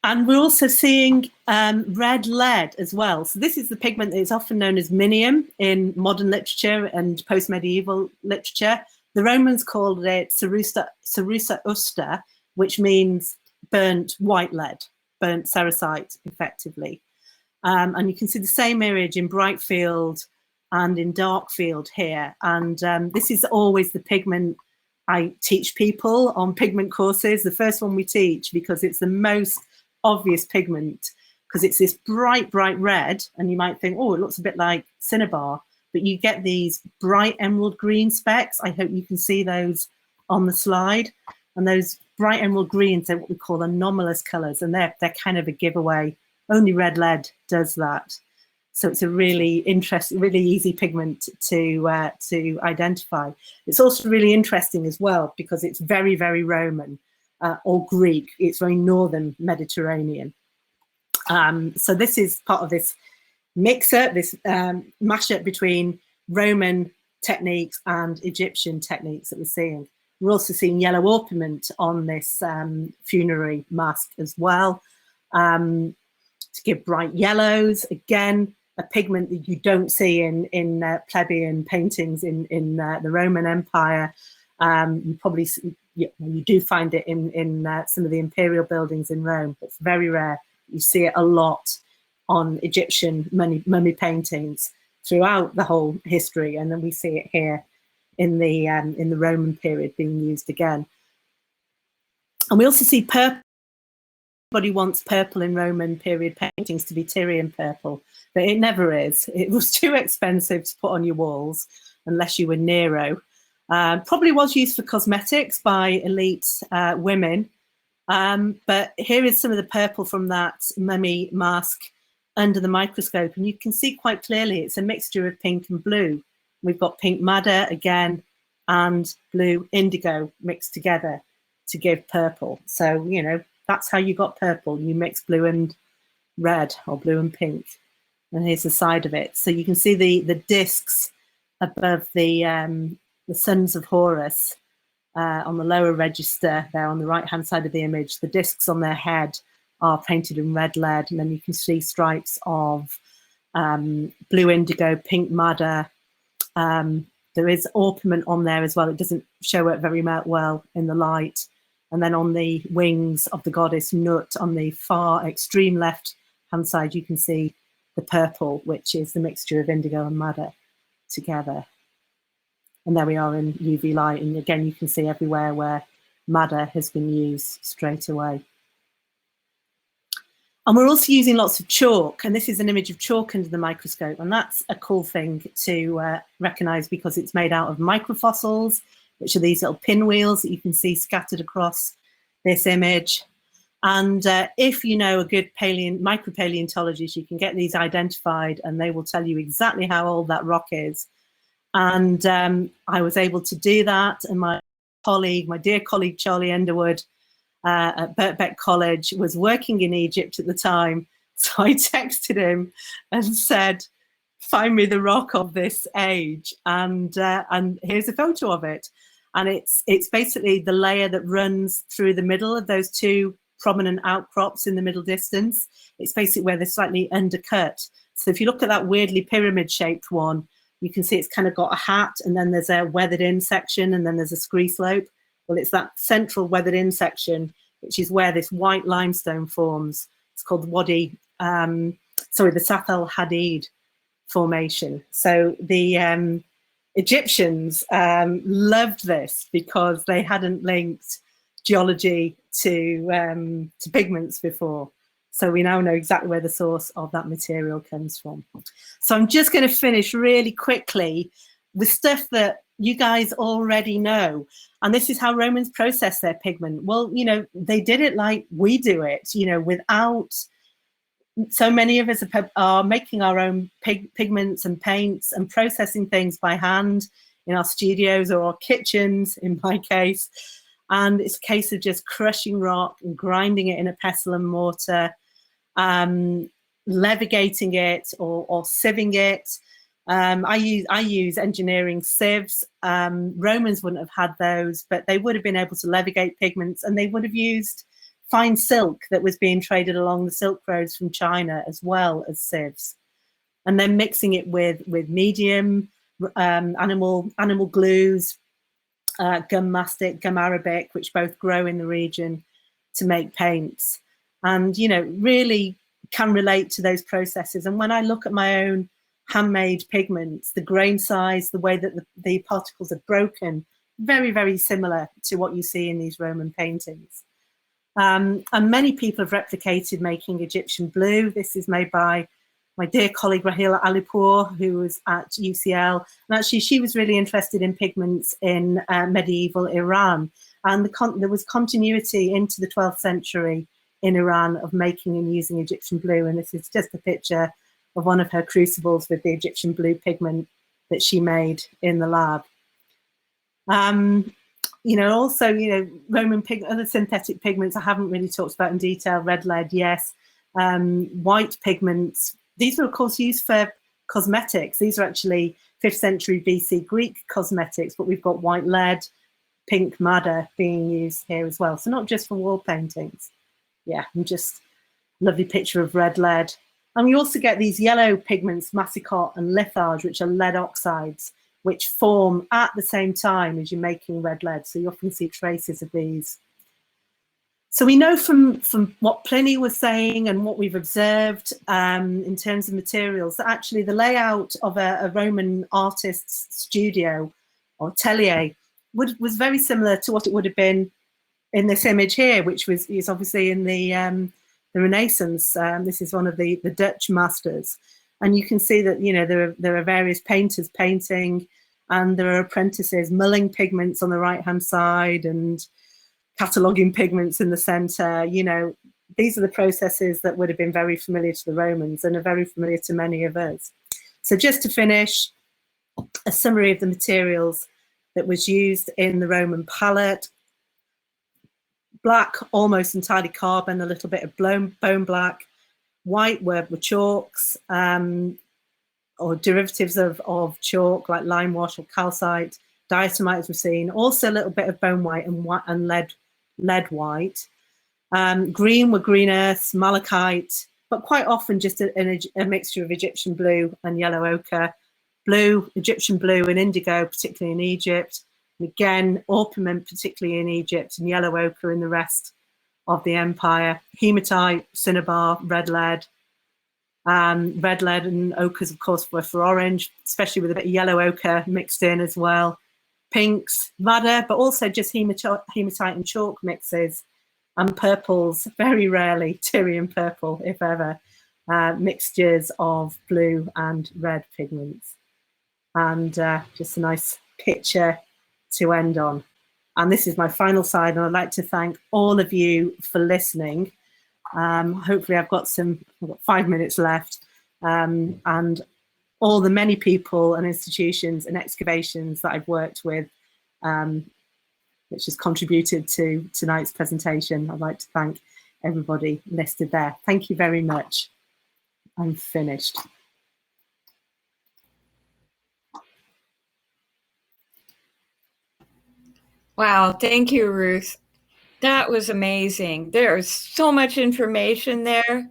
And we're also seeing red lead as well. So this is the pigment that is often known as minium in modern literature and post-medieval literature. The Romans called it cerussa usta, which means burnt white lead, burnt cerussite, effectively. And you can see the same image in bright field and in dark field here. And this is always the pigment I teach people on pigment courses, the first one we teach, because it's the most obvious pigment, because it's this bright red, and you might think, oh, it looks a bit like cinnabar, but you get these bright emerald green specks. I hope you can see those on the slide. And those bright emerald greens are what we call anomalous colors, and they're kind of a giveaway. Only red lead does that. So it's a really interesting, really easy pigment to identify. It's also really interesting as well because it's very, very Roman or Greek. It's very northern Mediterranean. So this is part of this mix-up, this mash-up between Roman techniques and Egyptian techniques that we're seeing. We're also seeing yellow orpiment on this funerary mask as well, to give bright yellows. Again, a pigment that you don't see in plebeian paintings in the Roman Empire. You probably you do find it in some of the imperial buildings in Rome. It's very rare. You see it a lot on Egyptian mummy paintings throughout the whole history, and then we see it here in the Roman period being used again. And we also see purple. Everybody wants purple in Roman period paintings to be Tyrian purple, but it never is. It was too expensive to put on your walls unless you were Nero. Probably was used for cosmetics by elite women. But here is some of the purple from that mummy mask under the microscope, and you can see quite clearly it's a mixture of pink and blue. We've got pink madder again and blue indigo mixed together to give purple. So, you know, that's how you got purple. You mix blue and red or blue and pink. And here's the side of it. So you can see the discs above the Sons of Horus on the lower register there on the right-hand side of the image. The discs on their head are painted in red lead, and then you can see stripes of blue indigo, pink madder. There is orpiment on there as well. It doesn't show up very well in the light. And then on the wings of the goddess Nut, on the far extreme left-hand side, you can see the purple, which is the mixture of indigo and madder together. And there we are in UV light. And again, you can see everywhere where madder has been used straight away. And we're also using lots of chalk, and this is an image of chalk under the microscope, and that's a cool thing to recognize because it's made out of microfossils, which are these little pinwheels that you can see scattered across this image. And if you know a good micropaleontologist, you can get these identified and they will tell you exactly how old that rock is. And I was able to do that, and my dear colleague Charlie Underwood, at Birkbeck College, was working in Egypt at the time. So I texted him and said, find me the rock of this age. And here's a photo of it. And it's basically the layer that runs through the middle of those two prominent outcrops in the middle distance. It's basically where they're slightly undercut. So if you look at that weirdly pyramid shaped one, you can see it's kind of got a hat, and then there's a weathered in section, and then there's a scree slope. Well, it's that central weathered in section, which is where this white limestone forms. It's called the Sath el-Hadid formation. So the Egyptians loved this because they hadn't linked geology to pigments before. So we now know exactly where the source of that material comes from. So I'm just going to finish really quickly with stuff that you guys already know. And this is how Romans process their pigment. Well, you know, they did it like we do it, you know, without, so many of us are making our own pigments and paints and processing things by hand in our studios or our kitchens, in my case. And it's a case of just crushing rock and grinding it in a pestle and mortar, levigating it or sieving it. I use engineering sieves. Romans wouldn't have had those, but they would have been able to levigate pigments, and they would have used fine silk that was being traded along the Silk Roads from China as well as sieves, and then mixing it with medium animal glues, gum mastic, gum arabic, which both grow in the region, to make paints. And, you know, really can relate to those processes. And when I look at my own handmade pigments, the grain size, the way that the particles are broken, very, very similar to what you see in these Roman paintings. And many people have replicated making Egyptian blue. This is made by my dear colleague Rahila Alipour, who was at UCL. And actually, she was really interested in pigments in medieval Iran. And there was continuity into the 12th century in Iran of making and using Egyptian blue. And this is just a picture of one of her crucibles with the Egyptian blue pigment that she made in the lab. Also, Roman other synthetic pigments I haven't really talked about in detail. Red lead, yes. White pigments. These are, of course, used for cosmetics. These are actually 5th century BC Greek cosmetics, but we've got white lead, pink madder being used here as well. So not just for wall paintings. Yeah, and just lovely picture of red lead. And we also get these yellow pigments, massicot and litharge, which are lead oxides, which form at the same time as you're making red lead. So you often see traces of these. So we know from what Pliny was saying and what we've observed in terms of materials, that actually the layout of a Roman artist's studio or atelier was very similar to what it would have been in this image here, which is obviously in the Renaissance. This is one of the Dutch masters. And you can see that, there are various painters painting, and there are apprentices mulling pigments on the right-hand side and cataloguing pigments in the center. These are the processes that would have been very familiar to the Romans and are very familiar to many of us. So just to finish, a summary of the materials that was used in the Roman palette. Black, almost entirely carbon, a little bit of bone black. White were chalks, or derivatives of chalk, like lime wash or calcite. Diatomite, as we've seen. Also a little bit of bone white and lead white. Green were green earths, malachite, but quite often just a mixture of Egyptian blue and yellow ochre. Blue, Egyptian blue and indigo, particularly in Egypt. And again, orpiment, particularly in Egypt, and yellow ochre in the rest of the empire. Hematite, cinnabar, red lead. Red lead and ochres, of course, were for orange, especially with a bit of yellow ochre mixed in as well. Pinks, madder, but also just hematite and chalk mixes. And purples, very rarely Tyrian purple, if ever. Mixtures of blue and red pigments. And just a nice picture to end on. And this is my final slide, and I'd like to thank all of you for listening. Hopefully I've got 5 minutes left, and all the many people and institutions and excavations that I've worked with, which has contributed to tonight's presentation. I'd like to thank everybody listed there. Thank you very much. I'm finished. Wow, thank you, Ruth. That was amazing. There's so much information there.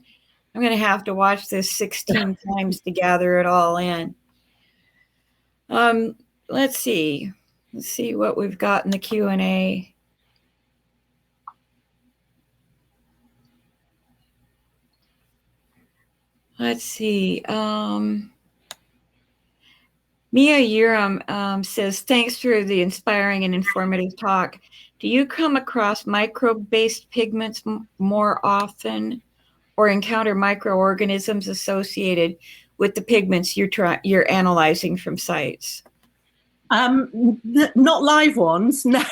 I'm going to have to watch this 16 times to gather it all in. Let's see what we've got in the Q&A. Let's see. Mia Uram says, thanks for the inspiring and informative talk. Do you come across microbe-based pigments more often, or encounter microorganisms associated with the pigments you're analyzing from sites? Not live ones, no.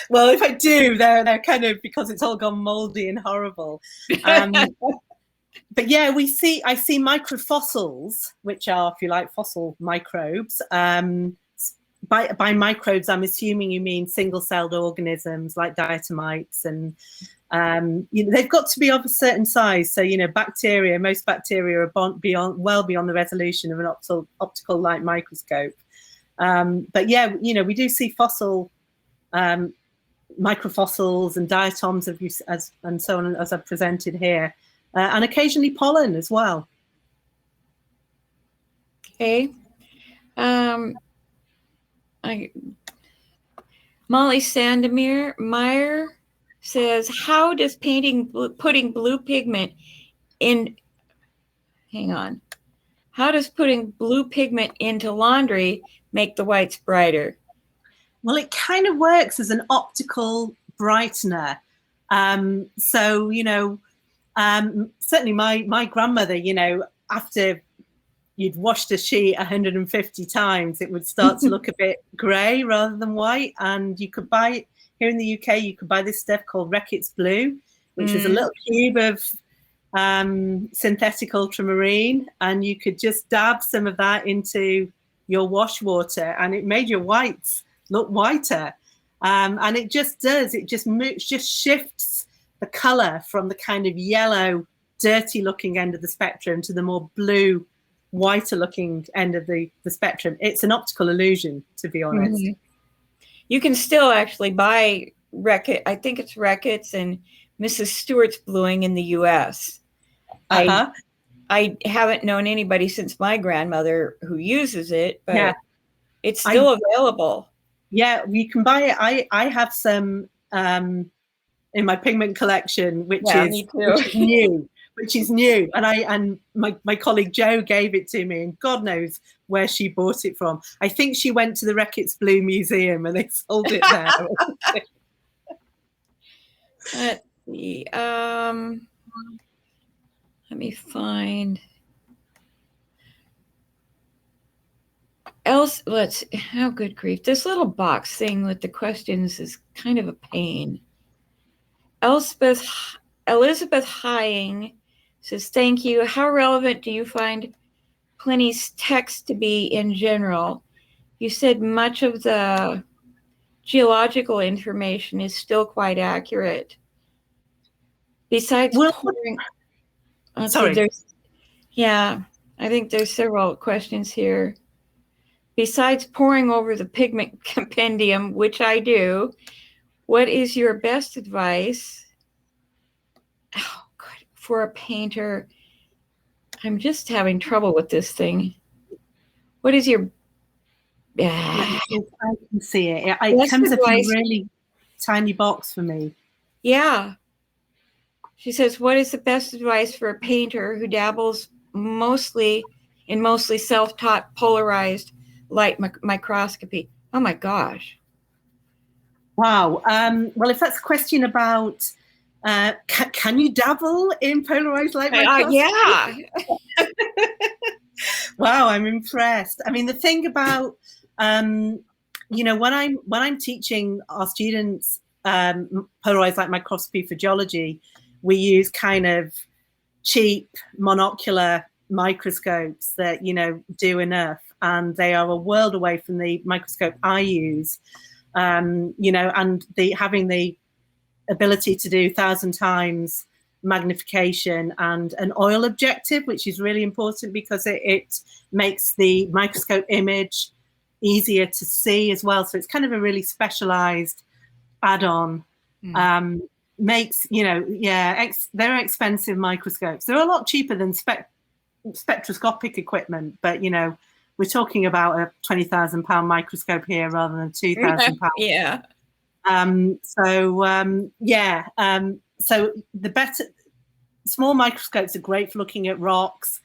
Well, if I do, they're kind of, because it's all gone moldy and horrible. But yeah, I see microfossils, which are, if you like, fossil microbes. By microbes, I'm assuming you mean single-celled organisms like diatomites, and they've got to be of a certain size. So bacteria, most bacteria are well beyond the resolution of an optical light microscope. But yeah, we do see fossil microfossils and diatoms and so on, as I've presented here. And occasionally pollen as well. Okay. Molly Sandemeyer says, how does putting blue pigment into laundry make the whites brighter? Well, it kind of works as an optical brightener. So, Certainly my grandmother, after you'd washed a sheet 150 times, it would start to look a bit grey rather than white. And you could buy, here in the UK, you could buy this stuff called Reckitt's Blue, which is a little cube of synthetic ultramarine, and you could just dab some of that into your wash water, and it made your whites look whiter. And it just does, it just shifts the color from the kind of yellow, dirty looking end of the spectrum to the more blue, whiter looking end of the spectrum. It's an optical illusion, to be honest. You can still actually buy Reckitt, I think it's Reckitt's and Mrs. Stewart's bluing in the US. I haven't known anybody since my grandmother who uses it, but it's still available. Yeah, you can buy it. I have some in my pigment collection, which is new. And my colleague Jo gave it to me, and God knows where she bought it from. I think she went to the Reckitt's Blue Museum and they sold it there. Let's see. Let me find. Oh, good grief. This little box thing with the questions is kind of a pain. Elizabeth Hying says, thank you. How relevant do you find Pliny's text to be in general? You said much of the geological information is still quite accurate. Besides pouring... Sorry. I think there's several questions here. Besides poring over the Pigment Compendium, which I do, what is your best advice for a painter? I'm just having trouble with this thing. What is your... I can see it. It comes up in a really tiny box for me. Yeah. She says, what is the best advice for a painter who dabbles mostly self-taught polarized light microscopy? Oh my gosh. Wow. Well, if that's a question about can you dabble in polarized light microscopy? Yeah. Wow, I'm impressed. I mean, the thing about when I'm teaching our students polarized light microscopy for geology, we use kind of cheap monocular microscopes that, do enough, and they are a world away from the microscope I use, and having the ability to do 1,000 times magnification and an oil objective, which is really important because it makes the microscope image easier to see as well. So it's kind of a really specialized add-on. They're expensive microscopes. They're a lot cheaper than spectroscopic equipment, but we're talking about a £20,000 microscope here rather than £2,000. Yeah. So the better, small microscopes are great for looking at rocks.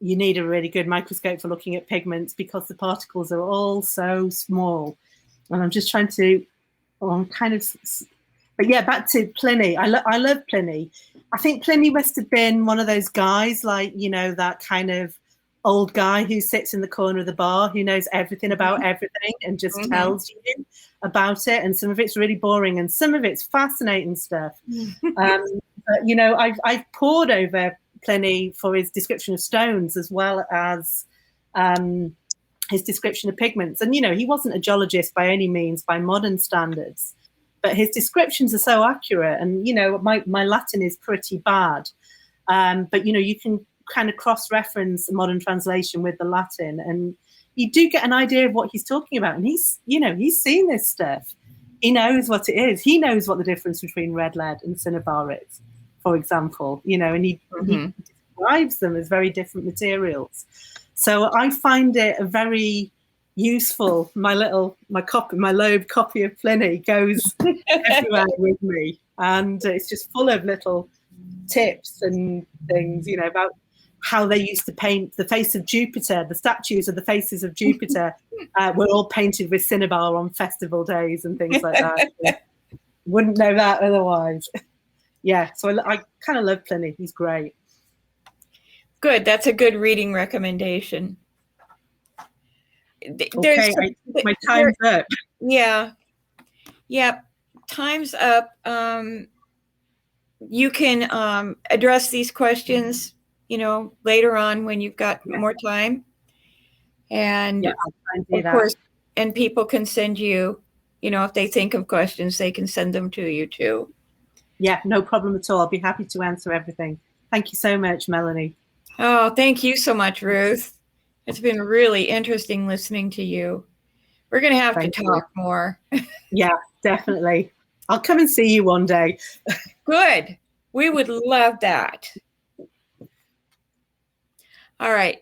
You need a really good microscope for looking at pigments because the particles are all so small. And I'm just trying to, but yeah, back to Pliny. I love Pliny. I think Pliny must have been one of those guys, like, that kind of old guy who sits in the corner of the bar, who knows everything about everything and just tells you about it. And some of it's really boring and some of it's fascinating stuff. But, I've pored over Pliny for his description of stones as well as his description of pigments. And, he wasn't a geologist by any means by modern standards, but his descriptions are so accurate. And, my Latin is pretty bad. But, you can kind of cross-reference the modern translation with the Latin, and you do get an idea of what he's talking about. And he's seen this stuff. He knows what it is. He knows what the difference between red lead and cinnabar is, for example, and he describes them as very different materials. So I find it a very useful, my lobe copy of Pliny goes everywhere with me. And it's just full of little tips and things, about how they used to paint the face of Jupiter. The statues of the faces of Jupiter were all painted with cinnabar on festival days and things like that. Wouldn't know that otherwise. Yeah, so I kind of love Pliny. He's great. Good. That's a good reading recommendation. There's Okay, my there, time's up. yeah. Yeah. Time's up. You can address these questions, later on when you've got more time. And Yeah, I'll try and do of that. course, and people can send you, if they think of questions, they can send them to you too. Yeah, no problem at all. I'll be happy to answer everything. Thank you so much, Melanie. Oh, thank you so much, Ruth. It's been really interesting listening to you. We're going to have to talk more. Yeah, definitely. I'll come and see you one day. Good. We would love that. All right.